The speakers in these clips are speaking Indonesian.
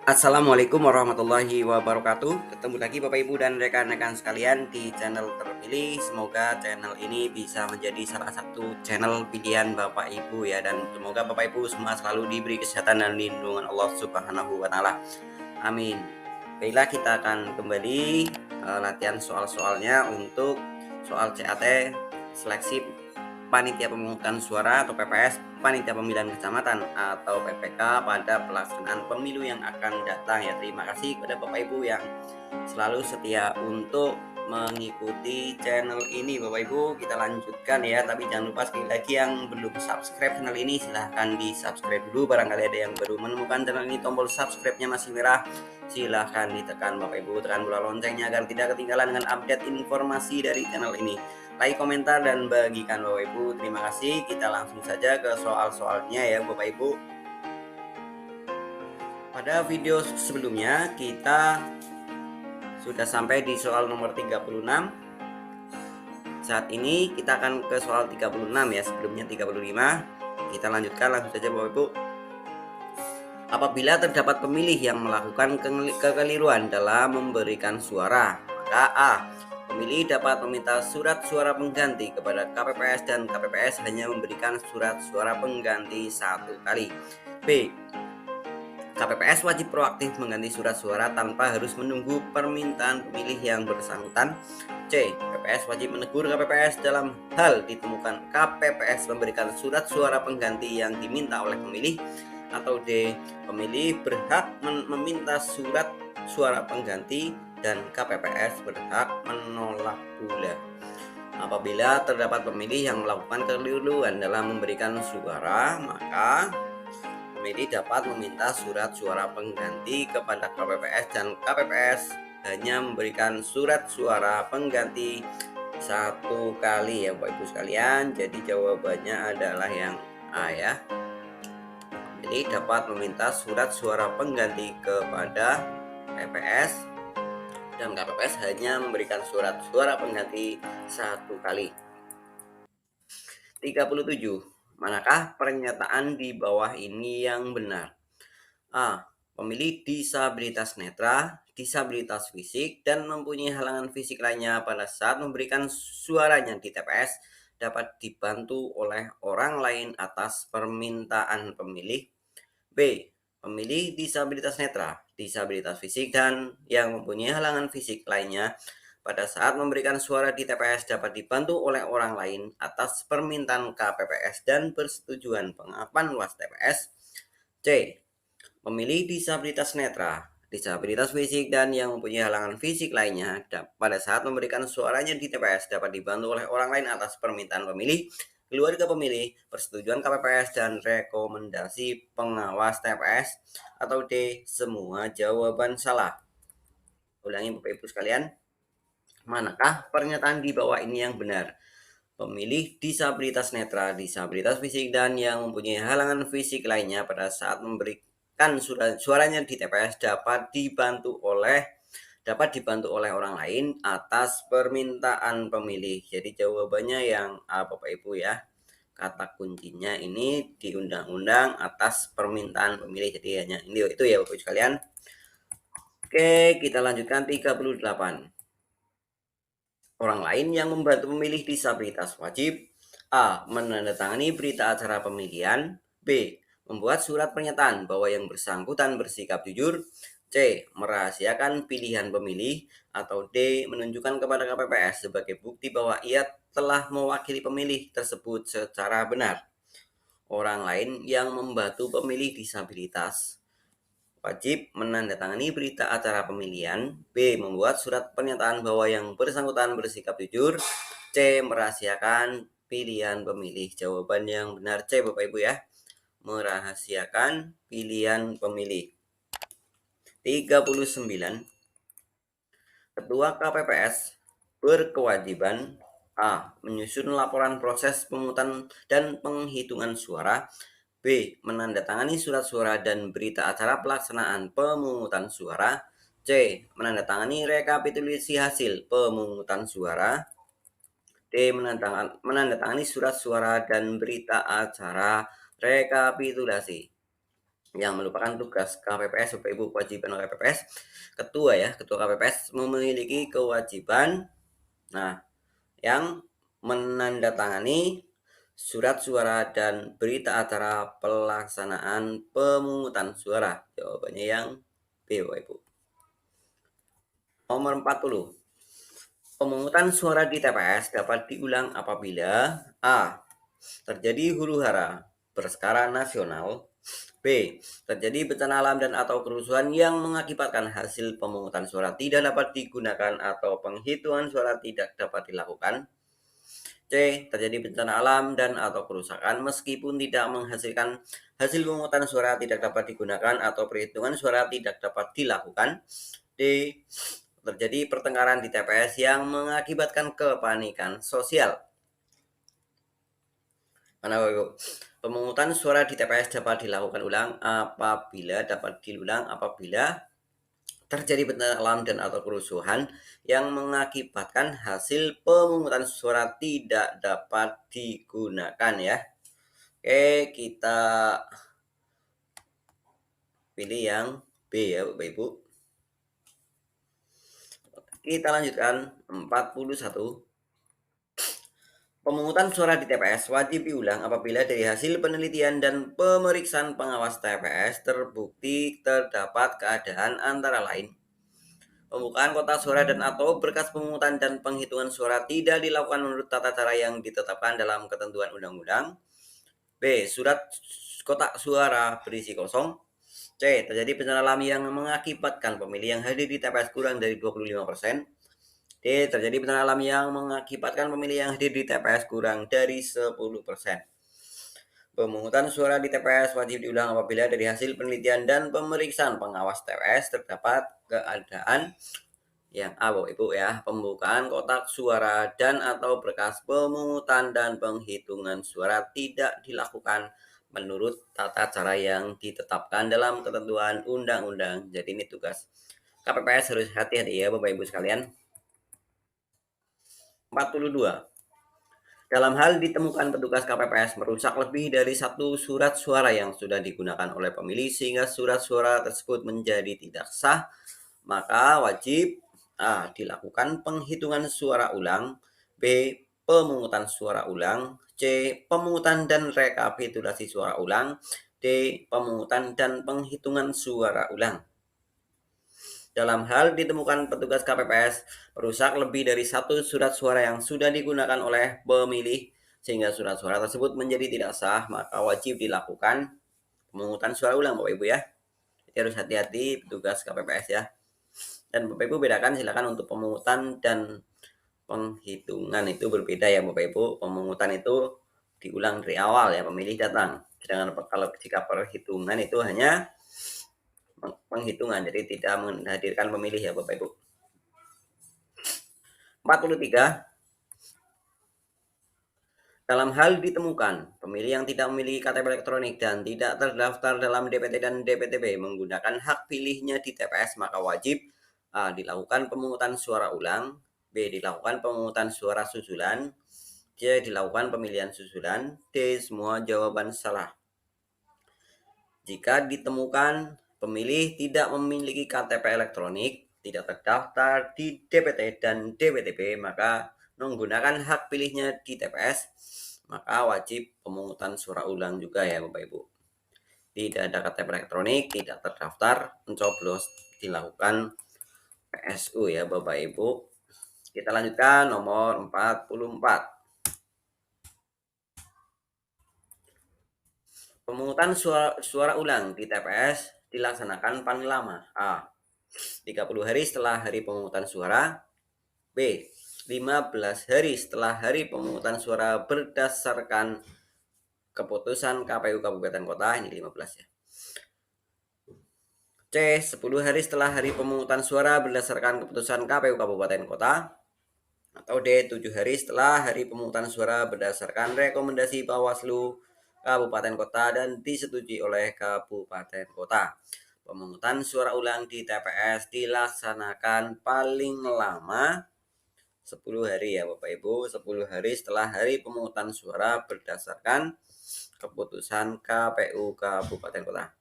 Assalamualaikum warahmatullahi wabarakatuh. Ketemu lagi Bapak Ibu dan rekan-rekan sekalian di channel terpilih. Semoga channel ini bisa menjadi salah satu channel pilihan Bapak Ibu ya, dan semoga Bapak Ibu semua selalu diberi kesehatan dan lindungan Allah Subhanahu wa taala. Amin. Baiklah, kita akan kembali latihan soal-soalnya untuk soal CAT seleksi panitia pemungutan suara atau PPS, panitia pemilihan kecamatan atau PPK pada pelaksanaan pemilu yang akan datang ya. Terima kasih kepada Bapak Ibu yang selalu setia untuk mengikuti channel ini. Bapak Ibu, kita lanjutkan ya, tapi jangan lupa sekali lagi yang belum subscribe channel ini silahkan di subscribe dulu. Barangkali ada yang baru menemukan channel ini, tombol subscribe-nya masih merah, silahkan ditekan Bapak Ibu, tekan bola loncengnya agar tidak ketinggalan dengan update informasi dari channel ini. Like, komentar, dan bagikan Bapak Ibu. Terima kasih. Kita langsung saja ke soal-soalnya ya Bapak Ibu. Pada video sebelumnya kita sudah sampai di soal nomor 36. Saat ini kita akan ke soal 36 ya, sebelumnya 35. Kita lanjutkan langsung saja Bapak Ibu. Apabila terdapat pemilih yang melakukan kekeliruan dalam memberikan suara, maka A. Pemilih dapat meminta surat suara pengganti kepada KPPS dan KPPS hanya memberikan surat suara pengganti satu kali. B. KPPS wajib proaktif mengganti surat suara tanpa harus menunggu permintaan pemilih yang bersangkutan. C. KPPS wajib menegur KPPS dalam hal ditemukan KPPS memberikan surat suara pengganti yang diminta oleh pemilih. Atau D. Pemilih berhak meminta surat suara pengganti dan KPPS berhak menolak pula. Apabila terdapat pemilih yang melakukan kekeliruan dalam memberikan suara, maka pemilih dapat meminta surat suara pengganti kepada KPPS dan KPPS hanya memberikan surat suara pengganti satu kali ya Bapak Ibu sekalian. Jadi jawabannya adalah yang A ya. Pemilih dapat meminta surat suara pengganti kepada KPPS dan KPPS hanya memberikan surat suara pengganti satu kali. 37. Manakah pernyataan di bawah ini yang benar? A. Pemilih disabilitas netra, disabilitas fisik, dan mempunyai halangan fisik lainnya pada saat memberikan suaranya di TPS dapat dibantu oleh orang lain atas permintaan pemilih. B. Pemilih disabilitas netra, disabilitas fisik, dan yang mempunyai halangan fisik lainnya pada saat memberikan suara di TPS dapat dibantu oleh orang lain atas permintaan KPPS dan persetujuan pengakuan luas TPS. C. Pemilih disabilitas netra, disabilitas fisik, dan yang mempunyai halangan fisik lainnya pada saat memberikan suaranya di TPS dapat dibantu oleh orang lain atas permintaan pemilih, keluarga pemilih, persetujuan KPPS, dan rekomendasi pengawas TPS. Atau D. Semua jawaban salah. Ulangi Bapak Ibu sekalian, manakah pernyataan di bawah ini yang benar? Pemilih disabilitas netra, disabilitas fisik, dan yang mempunyai halangan fisik lainnya pada saat memberikan suaranya di TPS dapat dibantu oleh orang lain atas permintaan pemilih. Jadi jawabannya yang A Bapak Ibu ya. Kata kuncinya ini di undang-undang atas permintaan pemilih. Jadi hanya ini itu ya Bapak Ibu sekalian. Oke, kita lanjutkan 38. Orang lain yang membantu pemilih disabilitas wajib A. Menandatangani berita acara pemilihan. B. Membuat surat pernyataan bahwa yang bersangkutan bersikap jujur. C. Merahasiakan pilihan pemilih. Atau D. Menunjukkan kepada KPPS sebagai bukti bahwa ia telah mewakili pemilih tersebut secara benar. Orang lain yang membantu pemilih disabilitas wajib menandatangani berita acara pemilihan. B. Membuat surat pernyataan bahwa yang bersangkutan bersikap jujur. C. Merahasiakan pilihan pemilih. Jawaban yang benar C Bapak Ibu ya. Merahasiakan pilihan pemilih. 39. Ketua KPPS berkewajiban A. Menyusun laporan proses pemungutan dan penghitungan suara. B. Menandatangani surat suara dan berita acara pelaksanaan pemungutan suara. C. Menandatangani rekapitulasi hasil pemungutan suara. D. Menandatangani surat suara dan berita acara rekapitulasi. yang merupakan tugas KPPS. Bapak Ibu, kewajiban KPPS, ketua KPPS memiliki kewajiban yang menandatangani surat suara dan berita acara pelaksanaan pemungutan suara. Jawabannya yang B, Bapak Ibu. Nomor 40. Pemungutan suara di TPS dapat diulang apabila A. Terjadi huru-hara berskala nasional. B. Terjadi bencana alam dan atau kerusuhan yang mengakibatkan hasil pemungutan suara tidak dapat digunakan atau penghitungan suara tidak dapat dilakukan. C. Terjadi bencana alam dan atau kerusakan meskipun tidak menghasilkan hasil pemungutan suara tidak dapat digunakan atau perhitungan suara tidak dapat dilakukan. D. Terjadi pertengkaran di TPS yang mengakibatkan kepanikan sosial. Mana Bapak? Pemungutan suara di TPS dapat dilakukan ulang apabila terjadi bencana alam dan atau kerusuhan yang mengakibatkan hasil pemungutan suara tidak dapat digunakan ya. Oke, kita pilih yang B ya Bapak Ibu. Kita lanjutkan 41. Pemungutan suara di TPS wajib diulang apabila dari hasil penelitian dan pemeriksaan pengawas TPS terbukti terdapat keadaan antara lain pembukaan kotak suara dan atau berkas pemungutan dan penghitungan suara tidak dilakukan menurut tata cara yang ditetapkan dalam ketentuan undang-undang. B. Surat kotak suara berisi kosong. C. Terjadi bencana alam yang mengakibatkan pemilih yang hadir di TPS kurang dari 25%. D. Terjadi bencana alam yang mengakibatkan pemilih yang hadir di TPS kurang dari 10%. Pemungutan suara di TPS wajib diulang apabila dari hasil penelitian dan pemeriksaan pengawas TPS terdapat keadaan yang A, Bapak Ibu ya, pembukaan kotak suara dan atau berkas pemungutan dan penghitungan suara tidak dilakukan menurut tata cara yang ditetapkan dalam ketentuan undang-undang. Jadi ini tugas KPPS, harus hati-hati ya Bapak Ibu sekalian. 42. Dalam hal ditemukan petugas KPPS merusak lebih dari satu surat suara yang sudah digunakan oleh pemilih sehingga surat suara tersebut menjadi tidak sah, maka wajib A. Dilakukan penghitungan suara ulang. B. Pemungutan suara ulang. C. Pemungutan dan rekapitulasi suara ulang. D. Pemungutan dan penghitungan suara ulang. Dalam hal ditemukan petugas KPPS merusak lebih dari satu surat suara yang sudah digunakan oleh pemilih sehingga surat suara tersebut menjadi tidak sah, maka wajib dilakukan pemungutan suara ulang Bapak Ibu ya. Jadi harus hati-hati petugas KPPS ya. Dan Bapak Ibu bedakan silakan untuk pemungutan dan penghitungan itu berbeda ya Bapak Ibu. Pemungutan itu diulang dari awal ya pemilih datang. Sedangkan kalau jika perhitungan itu hanya penghitungan, jadi tidak menghadirkan pemilih ya Bapak Ibu. 43. Dalam hal ditemukan pemilih yang tidak memiliki KTP elektronik dan tidak terdaftar dalam DPT dan DPTB menggunakan hak pilihnya di TPS, maka wajib A. Dilakukan pemungutan suara ulang. B. Dilakukan pemungutan suara susulan. C. Dilakukan pemilihan susulan. D. Semua jawaban salah. Jika ditemukan pemilih tidak memiliki KTP elektronik, tidak terdaftar di DPT dan DPTB, maka menggunakan hak pilihnya di TPS, maka wajib pemungutan suara ulang juga ya Bapak Ibu. Tidak ada KTP elektronik, tidak terdaftar, mencoblos dilakukan PSU ya Bapak Ibu. Kita lanjutkan nomor 44. Pemungutan suara ulang di TPS dilaksanakan paling lama. A. 30 hari setelah hari pemungutan suara. B. 15 hari setelah hari pemungutan suara berdasarkan keputusan KPU Kabupaten Kota. Ini 15 ya. C. 10 hari setelah hari pemungutan suara berdasarkan keputusan KPU Kabupaten Kota. Atau D. 7 hari setelah hari pemungutan suara berdasarkan rekomendasi Bawaslu Kabupaten Kota dan disetujui oleh Kabupaten Kota. Pemungutan suara ulang di TPS dilaksanakan paling lama 10 hari ya Bapak Ibu, 10 hari setelah hari pemungutan suara berdasarkan keputusan KPU Kabupaten Kota.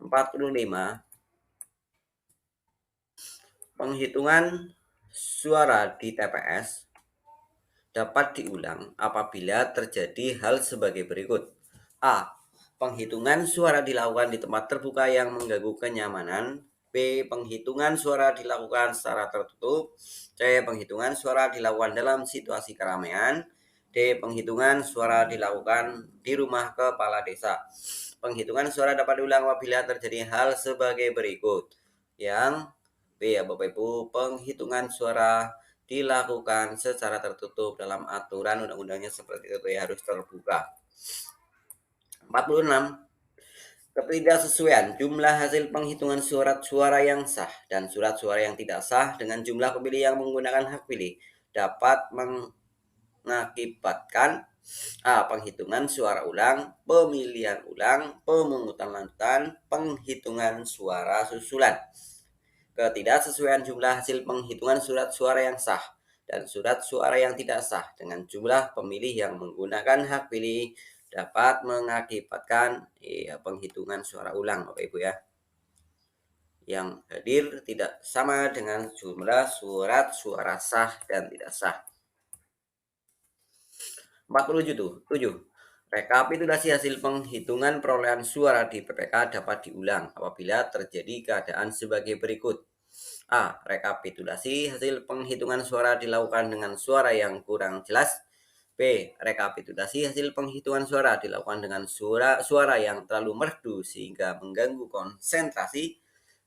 45. Penghitungan suara di TPS dapat diulang apabila terjadi hal sebagai berikut. A. Penghitungan suara dilakukan di tempat terbuka yang mengganggu kenyamanan. B. Penghitungan suara dilakukan secara tertutup. C. Penghitungan suara dilakukan dalam situasi keramaian. D. Penghitungan suara dilakukan di rumah kepala desa. Penghitungan suara dapat diulang apabila terjadi hal sebagai berikut. Yang B ya Bapak Ibu, penghitungan suara dilakukan secara tertutup dalam aturan undang-undangnya seperti itu ya, harus terbuka. 46. Ketidaksesuaian jumlah hasil penghitungan surat suara yang sah dan surat suara yang tidak sah dengan jumlah pemilih yang menggunakan hak pilih dapat mengakibatkan A. Penghitungan suara ulang, pemilihan ulang, pemungutan lanjutan, penghitungan suara susulan. Ketidaksesuaian jumlah hasil penghitungan surat suara yang sah dan surat suara yang tidak sah dengan jumlah pemilih yang menggunakan hak pilih dapat mengakibatkan penghitungan suara ulang Bapak Ibu ya. Yang hadir tidak sama dengan jumlah surat suara sah dan tidak sah. 47. Rekapitulasi hasil penghitungan perolehan suara di PPK dapat diulang apabila terjadi keadaan sebagai berikut. A. Rekapitulasi hasil penghitungan suara dilakukan dengan suara yang kurang jelas. B. Rekapitulasi hasil penghitungan suara dilakukan dengan suara yang terlalu merdu sehingga mengganggu konsentrasi.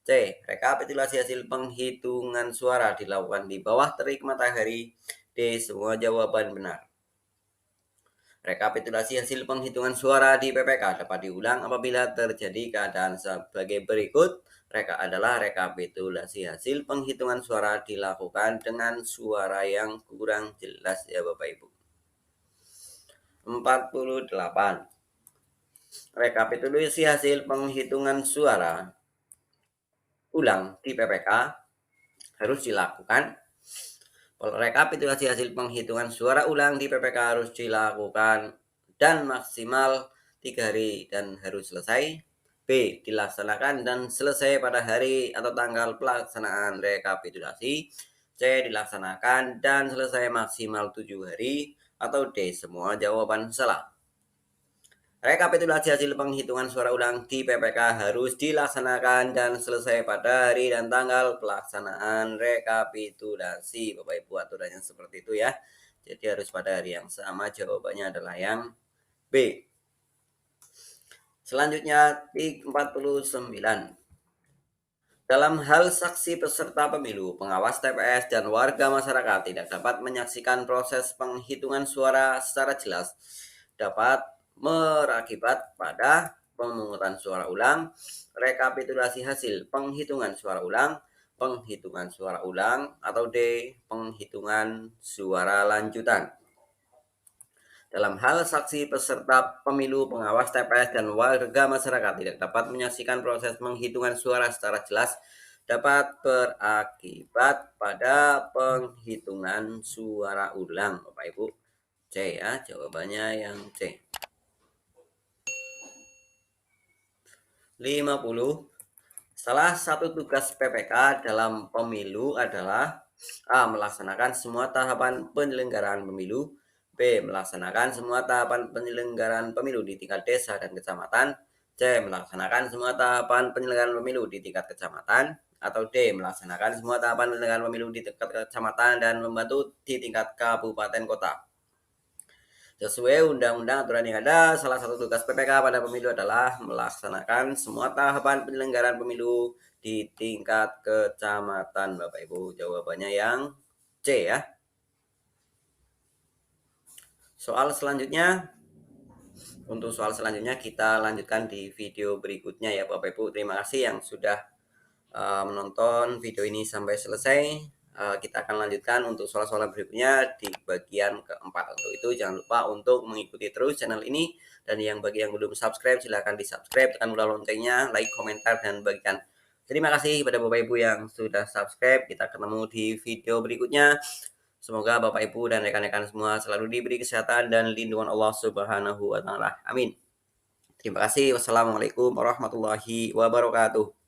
C. Rekapitulasi hasil penghitungan suara dilakukan di bawah terik matahari. D. Semua jawaban benar. Rekapitulasi hasil penghitungan suara di PPK dapat diulang apabila terjadi keadaan sebagai berikut. Adalah rekapitulasi hasil penghitungan suara dilakukan dengan suara yang kurang jelas ya Bapak Ibu. 48. Rekapitulasi hasil penghitungan suara ulang di PPK harus dilakukan. Rekapitulasi hasil penghitungan suara ulang di PPK harus dilakukan dan maksimal 3 hari dan harus selesai. B. Dilaksanakan dan selesai pada hari atau tanggal pelaksanaan rekapitulasi. C. Dilaksanakan dan selesai maksimal 7 hari. Atau D. Semua jawaban salah. Rekapitulasi hasil penghitungan suara ulang di PPK harus dilaksanakan dan selesai pada hari dan tanggal pelaksanaan rekapitulasi. Bapak Ibu, aturannya seperti itu ya. Jadi harus pada hari yang sama. Jawabannya adalah yang B. Selanjutnya 49. Dalam hal saksi peserta pemilu, pengawas TPS dan warga masyarakat tidak dapat menyaksikan proses penghitungan suara secara jelas, dapat berakibat pada pemungutan suara ulang, rekapitulasi hasil penghitungan suara ulang, atau D. Penghitungan suara lanjutan. Dalam hal saksi peserta pemilu, pengawas TPS dan warga masyarakat tidak dapat menyaksikan proses penghitungan suara secara jelas, dapat berakibat pada penghitungan suara ulang. Bapak Ibu, C ya, jawabannya yang C. 50. Salah satu tugas PPK dalam pemilu adalah A. Melaksanakan semua tahapan penyelenggaraan pemilu. B. Melaksanakan semua tahapan penyelenggaraan pemilu di tingkat desa dan kecamatan. C. Melaksanakan semua tahapan penyelenggaraan pemilu di tingkat kecamatan. Atau D. Melaksanakan semua tahapan penyelenggaraan pemilu di tingkat kecamatan dan membantu di tingkat kabupaten kota. Sesuai undang-undang aturan yang ada, salah satu tugas PPK pada pemilu adalah melaksanakan semua tahapan penyelenggaraan pemilu di tingkat kecamatan. Bapak Ibu, jawabannya yang C ya. Soal selanjutnya, untuk soal selanjutnya kita lanjutkan di video berikutnya ya Bapak Ibu. Terima kasih yang sudah menonton video ini sampai selesai. Kita akan lanjutkan untuk soal-soal berikutnya di bagian keempat. Untuk itu jangan lupa untuk mengikuti terus channel ini, dan yang bagi yang belum subscribe silahkan di subscribe, tekan tombol loncengnya, like, komentar, dan bagikan. Terima kasih kepada Bapak Ibu yang sudah subscribe. Kita ketemu di video berikutnya. Semoga Bapak Ibu dan rekan-rekan semua selalu diberi kesehatan dan lindungan Allah Subhanahu wa Ta'ala. Amin. Terima kasih. Wassalamualaikum warahmatullahi wabarakatuh.